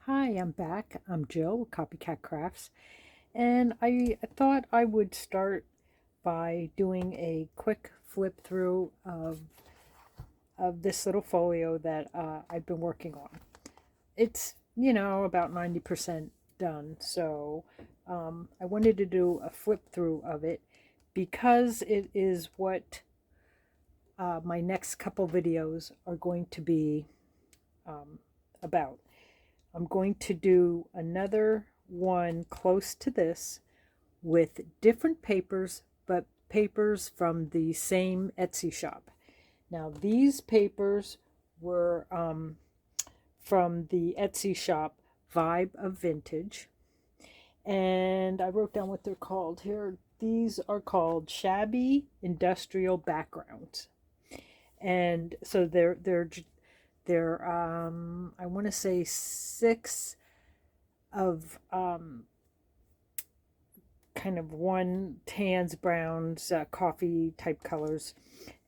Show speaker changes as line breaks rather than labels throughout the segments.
Hi, I'm back. I'm Jill with Copycat Crafts, and I thought I would start by doing a quick flip through of this little folio that I've been working on. It's, about 90% done, so I wanted to do a flip through of it because it is what my next couple videos are going to be about. I'm going to do another one close to this with different papers, but papers from the same Etsy shop. Now, these papers were from the Etsy shop Vibe of Vintage, and I wrote down what they're called here. These are called Shabby Industrial Backgrounds, and so they're I want to say six of kind of one tans, browns, coffee type colors,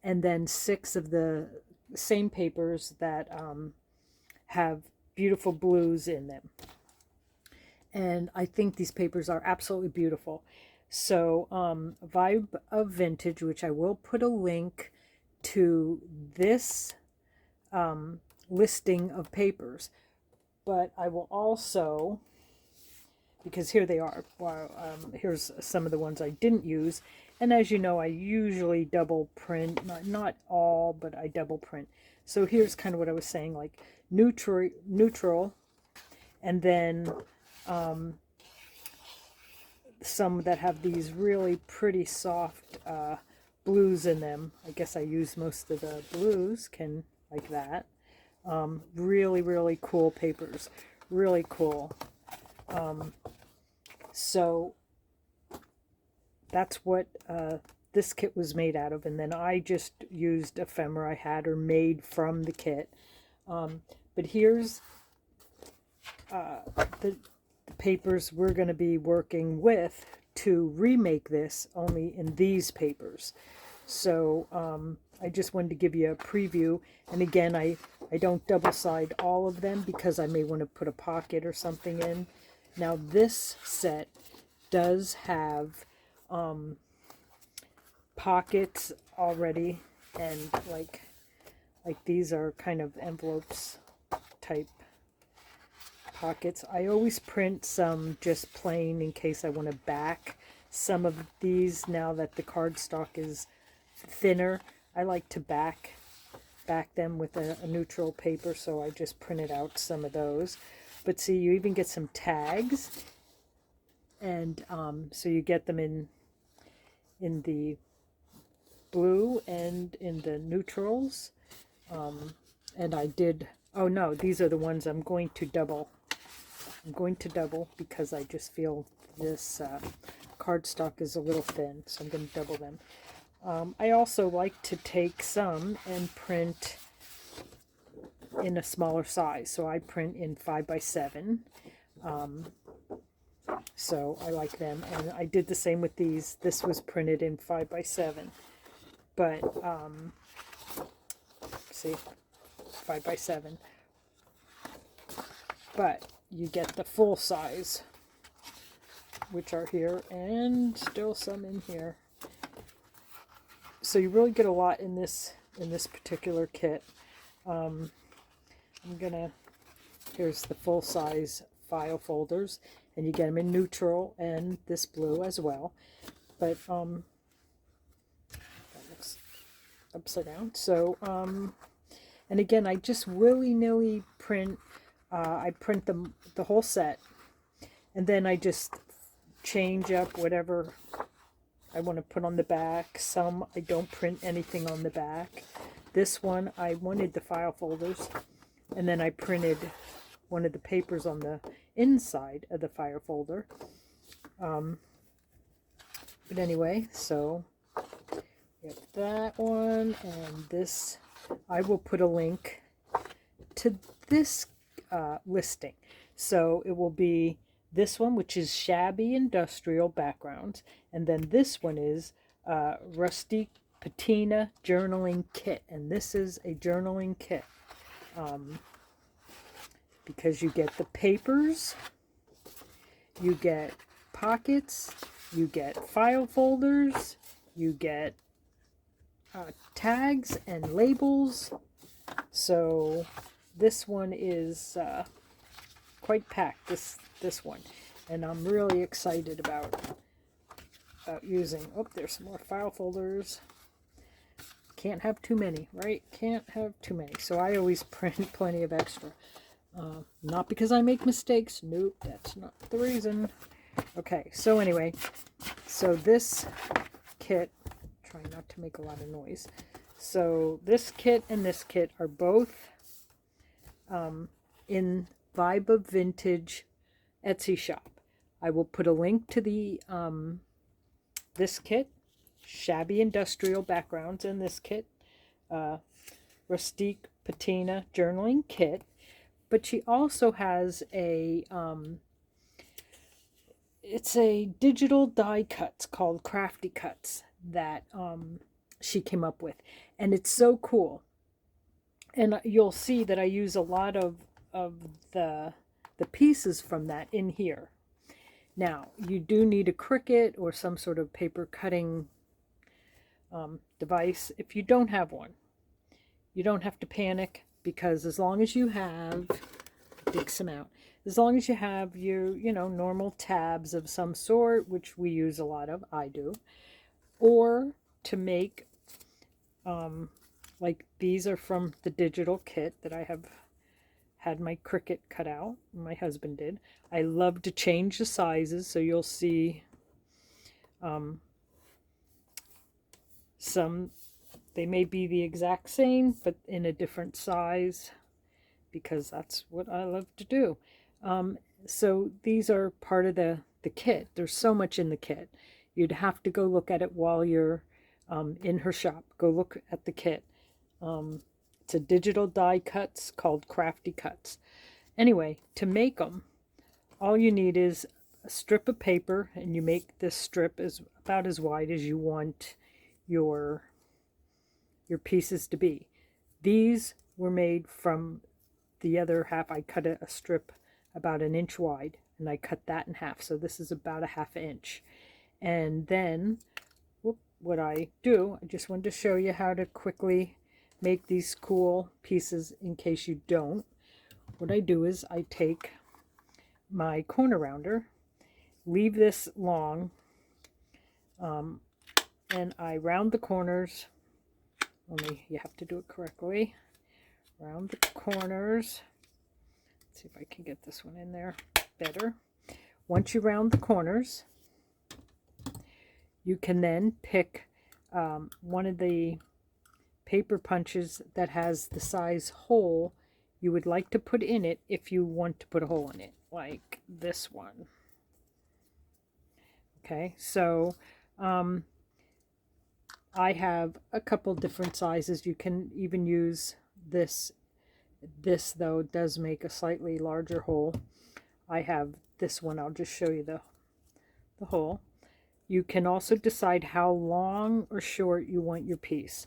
and then six of the same papers that have beautiful blues in them. And I think these papers are absolutely beautiful. So Vibe of Vintage, which I will put a link to this listing of papers, but I will also, because here they are. Well, here's some of the ones I didn't use. And as you know, I usually double print, not all, but I double print. So here's kind of what I was saying, like neutral, and then some that have these really pretty soft blues in them. I guess I use most of the blues, like that. Really, really cool papers. Really cool. So that's what this kit was made out of, and then I just used ephemera I had or made from the kit. But here's the papers we're going to be working with to remake this, only in these papers. So I just wanted to give you a preview, and again, I don't double side all of them because I may want to put a pocket or something in. Now this set does have pockets already, and like these are kind of envelopes type pockets. I always print some just plain in case I want to back some of these. Now that the cardstock is thinner, I like to back them with a neutral paper, so I just printed out some of those. But see, you even get some tags, and so you get them in the blue and in the neutrals. And I did, oh no, these are the ones I'm going to double. I'm going to double because I just feel this cardstock is a little thin, so I'm going to double them. I also like to take some and print in a smaller size, so I print in 5x7. So I like them, and I did the same with these. This was printed in 5x7, but see, 5x7, but you get the full size, which are here, and still some in here. So you really get a lot in this particular kit. Here's the full size file folders, and you get them in neutral and this blue as well. But that looks upside down. So and again, I just willy-nilly print. I print the whole set, and then I just change up whatever I want to put on the back. Some I don't print anything on the back. This one I wanted the file folders, and then I printed one of the papers on the inside of the file folder. But anyway, so we have that one, and this. I will put a link to this listing. So it will be this one, which is Shabby Industrial Backgrounds, and then this one is Rusty Patina Journaling Kit, and this is a journaling kit. because you get the papers, you get pockets, you get file folders, you get tags and labels. So this one is quite packed, this one, and I'm really excited about using. Oh, there's some more file folders. Can't have too many, right? Can't have too many. So I always print plenty of extra. Not because I make mistakes. Nope, that's not the reason. Okay, so anyway, so this kit, try not to make a lot of noise. So this kit and this kit are both in Vibe of Vintage Etsy shop. I will put a link to the this kit, Shabby Industrial Backgrounds in this kit, Rustique Patina Journaling Kit, but she also has a it's a digital die cuts called Crafty Cuts that she came up with, and it's so cool. And you'll see that I use a lot of the pieces from that in here. Now, you do need a Cricut or some sort of paper cutting device. If you don't have one, you don't have to panic, because as long as you have, dig some out, as long as you have your, normal tabs of some sort, which we use a lot of, I do, or to make, like these are from the digital kit that I have had my Cricut cut out, my husband did. I love to change the sizes, so you'll see some, they may be the exact same, but in a different size, because that's what I love to do. So these are part of the kit. There's so much in the kit. You'd have to go look at it while you're in her shop. Go look at the kit. It's a digital die cuts called Crafty Cuts. Anyway, to make them, all you need is a strip of paper, and you make this strip as about as wide as you want your pieces to be. These were made from the other half. I cut a strip about 1 inch wide, and I cut that in half. So this is about a 1/2 inch. And then what I do, I just wanted to show you how to quickly make these cool pieces in case you don't. What I do is I take my corner rounder, leave this long, and I round the corners. Only you have to do it correctly. Round the corners. Let's see if I can get this one in there better. Once you round the corners, you can then pick one of the paper punches that has the size hole you would like to put in it, if you want to put a hole in it, like this one. Okay, so I have a couple different sizes. You can even use this. This, though, does make a slightly larger hole. I have this one. I'll just show you the hole. You can also decide how long or short you want your piece.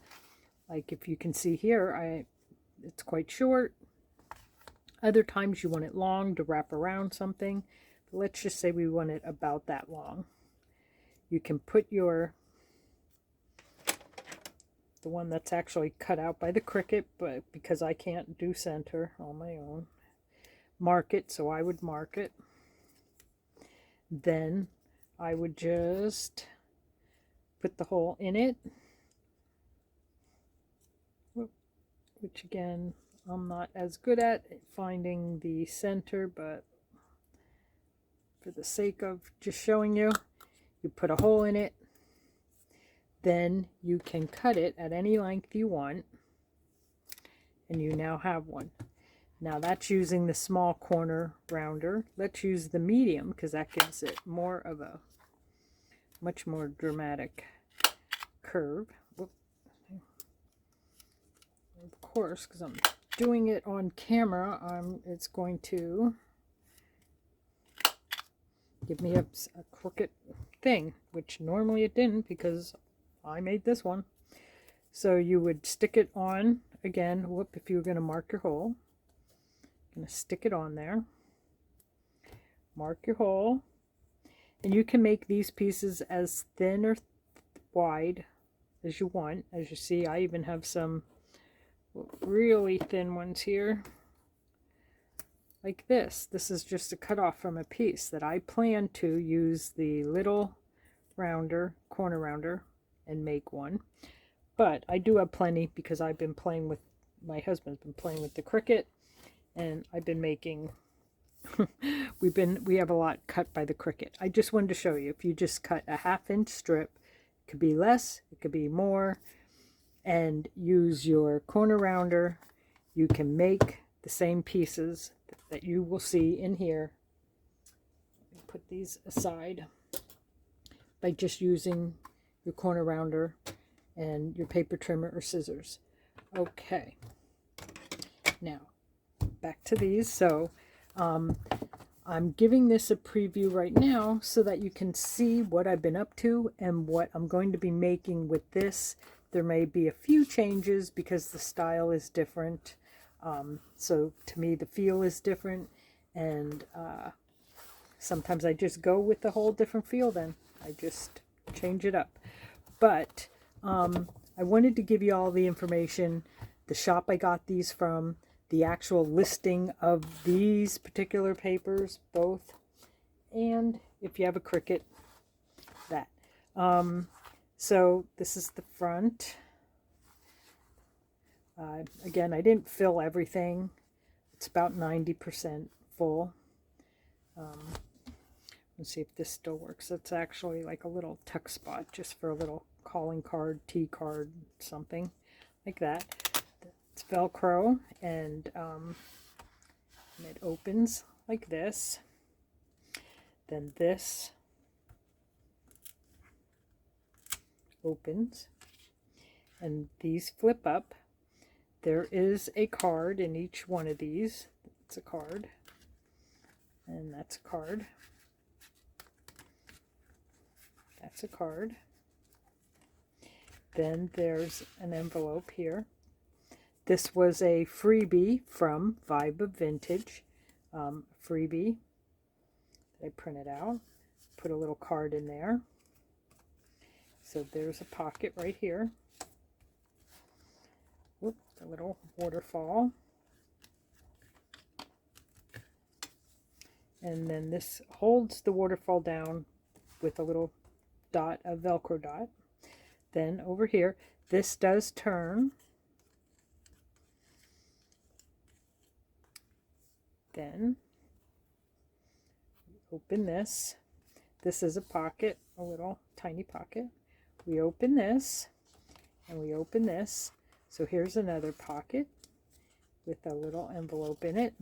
Like if you can see here, it's quite short. Other times you want it long to wrap around something. But let's just say we want it about that long. You can put the one that's actually cut out by the Cricut, but because I can't do center on my own, mark it. So I would mark it. Then I would just put the hole in it, which again, I'm not as good at finding the center, but for the sake of just showing you, you put a hole in it. Then you can cut it at any length you want, and you now have one. Now that's using the small corner rounder. Let's use the medium, because that gives it more of a much more dramatic curve. Whoop. Of course, because I'm doing it on camera, it's going to give me a crooked thing, which normally it didn't, because I made this one. So you would stick it on again. Whoop, if you were going to mark your hole, going to stick it on there. Mark your hole. And you can make these pieces as thin or wide as you want. As you see, I even have some really thin ones here. Like this. This is just a cut off from a piece that I plan to use the little rounder, corner rounder, and make one. But I do have plenty because I've been playing with, my husband's been playing with the Cricut, and I've been making, we have a lot cut by the Cricut. I just wanted to show you, if you just cut a 1/2 inch strip, it could be less, it could be more, and use your corner rounder, you can make the same pieces that you will see in here. Let me put these aside. By just using your corner rounder and your paper trimmer or scissors. Okay, now back to these. So I'm giving this a preview right now so that you can see what I've been up to and what I'm going to be making with this. There may be a few changes because the style is different. So to me the feel is different, and sometimes I just go with the whole different feel then. I just change it up. But I wanted to give you all the information, the shop I got these from, the actual listing of these particular papers, both, and if you have a Cricut, that. So this is the front. Again, I didn't fill everything. It's about 90% full. Let's see if this still works. It's actually like a little tuck spot just for a little calling card, tea card, something like that. It's Velcro, and it opens like this. Then this opens, and these flip up. There is a card in each one of these. It's a card, and that's a card. That's a card. Then there's an envelope here. This was a freebie from Vibe of Vintage. Freebie that I printed out. Put a little card in there. So there's a pocket right here. Whoop, a little waterfall. And then this holds the waterfall down with a little dot, a Velcro dot. Then over here, this does turn. Then open this. This is a pocket, a little tiny pocket. We open this, and we open this. So here's another pocket with a little envelope in it.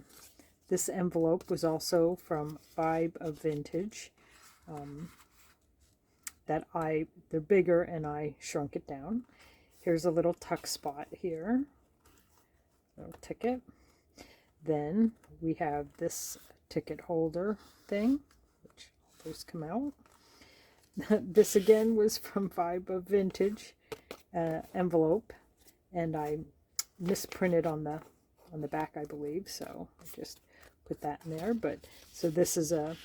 This envelope was also from Vibe of Vintage. They're bigger, and I shrunk it down. Here's a little tuck spot here, little ticket. Then we have this ticket holder thing, which those come out. This again was from Vibe of Vintage envelope, and I misprinted on the back, I believe, so I just put that in there. But so this is a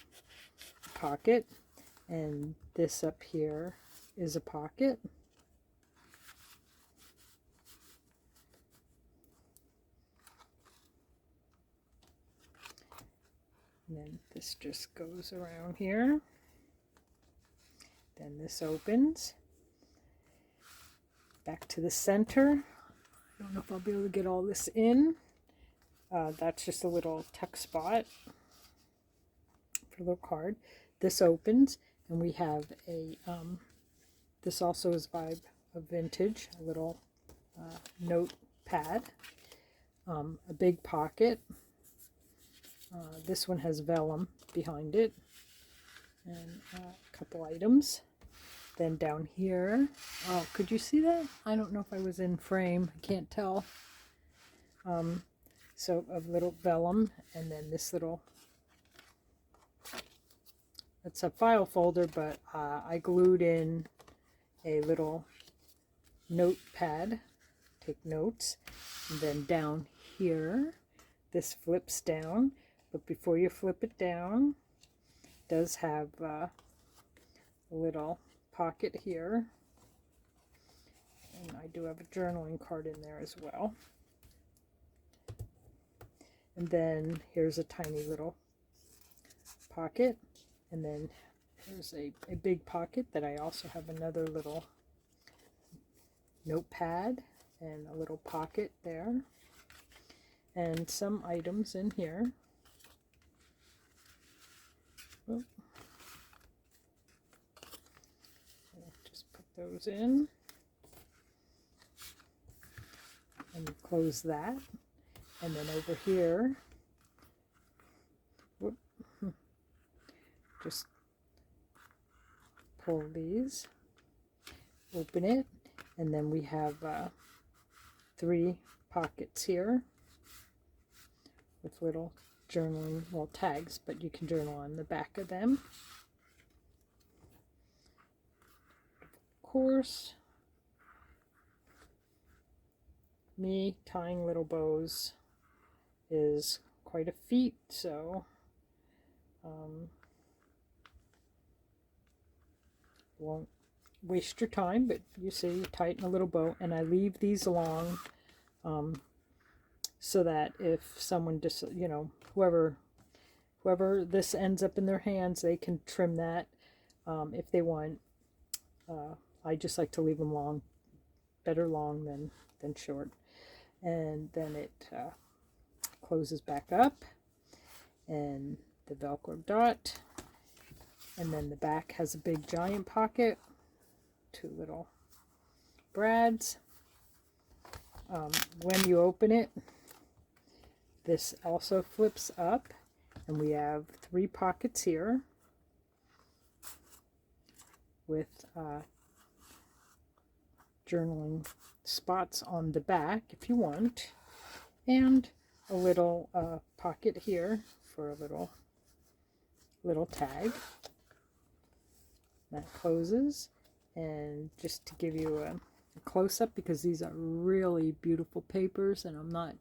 pocket, and this up here is a pocket. And then this just goes around here. Then this opens. Back to the center. I don't know if I'll be able to get all this in. That's just a little tuck spot for a little card. This opens, and we have a, this also is Vibe of Vintage, a little notepad, a big pocket. This one has vellum behind it, and a couple items. Then down here, oh, could you see that? I don't know if I was in frame, I can't tell. So a little vellum, and then this little, it's a file folder, but I glued in a little notepad, take notes. And then down here this flips down, but before you flip it down, it does have a little pocket here, and I do have a journaling card in there as well. And then here's a tiny little pocket, and then there's a big pocket that I also have another little notepad and a little pocket there, and some items in here. Oh. Just put those in and close that. And then over here, whoop, just pull these, open it, and then we have 3 pockets here with little journaling, well, tags, but you can journal on the back of them. Of course, me tying little bows is quite a feat, so won't waste your time, but you see, you tighten a little bow, and I leave these along so that if someone just, you know, whoever this ends up in their hands, they can trim that if they want. I just like to leave them long, better long than short. And then it closes back up, and the Velcro dot, and then the back has a big giant pocket, 2 little brads. When you open it, this also flips up, and we have 3 pockets here with journaling spots on the back if you want, and a little pocket here for a little tag that closes. And just to give you a close-up, because these are really beautiful papers, and I'm not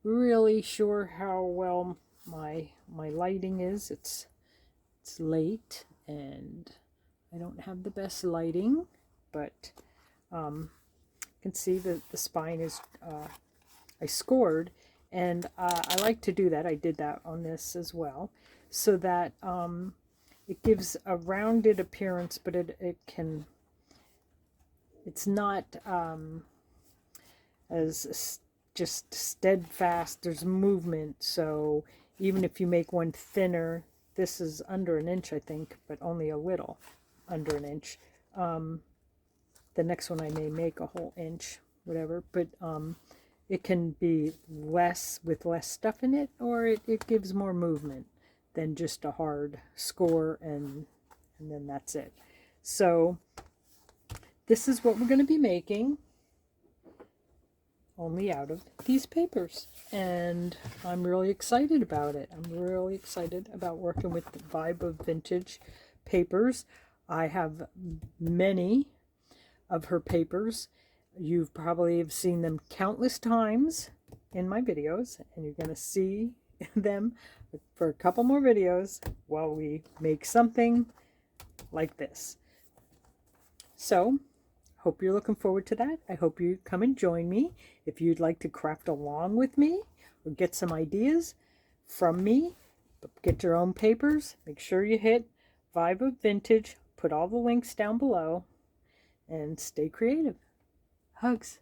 really sure how well my lighting is. It's late and I don't have the best lighting, but you can see that the spine is I scored, and I like to do that. I did that on this as well, so that it gives a rounded appearance, but it's not as just steadfast. There's movement, so even if you make one thinner, this is under 1 inch, I think, but only a little under 1 inch. The next one I may make a whole inch, whatever, but it can be less with less stuff in it, or it gives more movement than just a hard score and then that's it. So this is what we're going to be making, only out of these papers, and I'm really excited about it. I'm really excited about working with the Vibe of Vintage papers. I have many of her papers. You've probably have seen them countless times in my videos, and you're going to see them for a couple more videos while we make something like this. So hope you're looking forward to that. I hope you come and join me. If you'd like to craft along with me or get some ideas from me, get your own papers, make sure you hit Vibe of Vintage. Put all the links down below, and stay creative. Hugs.